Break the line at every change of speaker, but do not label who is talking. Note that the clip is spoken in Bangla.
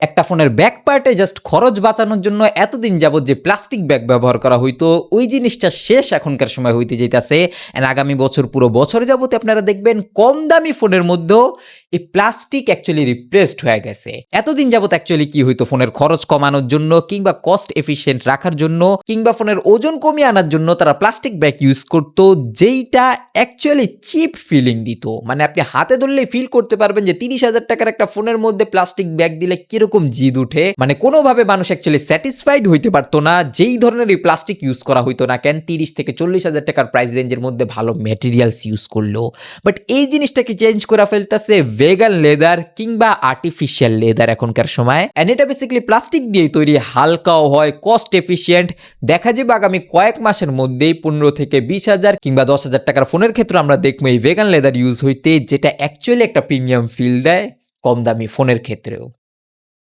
একটা ফোনের ব্যাক পার্টে জাস্ট খরচ বাঁচানোর জন্য এতদিন যাবত যে প্লাস্টিক ব্যাগ ব্যবহার করা হইতো ওই জিনিসটা শেষ এখনকার সময় হইতে যাইতাছে। এন্ড আগামী বছর পুরো বছর যাবত আপনারা দেখবেন কম দামি ফোনের মধ্যেও এই প্লাস্টিক অ্যাকচুয়ালি রিপ্লেসড হয়ে গেছে। এতদিন যাবত অ্যাকচুয়ালি কি হইতো, ফোনের খরচ কমানোর জন্য কিংবা কস্ট এফিশিয়েন্ট রাখার জন্য কিংবা ফোনের ওজন কমিয়ে আনার জন্য তারা প্লাস্টিক ব্যাগ ইউজ করতো, যেইটা অ্যাকচুয়ালি চিপ ফিলিং দিত। মানে আপনি হাতে ধরলেই ফিল করতে পারবেন যে 30,000 টাকার একটা ফোনের মধ্যে প্লাস্টিক ব্যাগ দিলে কিরকম জিদ উঠে। মানে কোনোভাবে মানুষ অ্যাকচুয়ালি স্যাটিসফাইড হইতে পারতো না যেই ধরনের এই প্লাস্টিক ইউজ করা হইতো না কেন 30 থেকে 40,000 টাকার প্রাইস রেঞ্জের মধ্যে ভালো ম্যাটেরিয়ালস ইউজ করলো। বাট এই জিনিসটাকে চেঞ্জ করে ফেলতেছে ভেগান লেদার কিংবা আর্টিফিশিয়াল লেদার এখনকার সময়। এন্ড এটা বেসিক্যালি প্লাস্টিক দিয়েই তৈরি, হালকাও হয়, কস্ট এফিশিয়েন্ট। দেখা যাবে আগামী কয়েক মাসের মধ্যেই 15 থেকে 20,000 কিংবা 10,000 টাকার ফোনের ক্ষেত্রে আমরা দেখবো এই ভেগান লেদার ইউজ হইতে, যেটা অ্যাকচুয়ালি একটা প্রিমিয়াম ফিল দেয় কম দামি ফোনের ক্ষেত্রেও।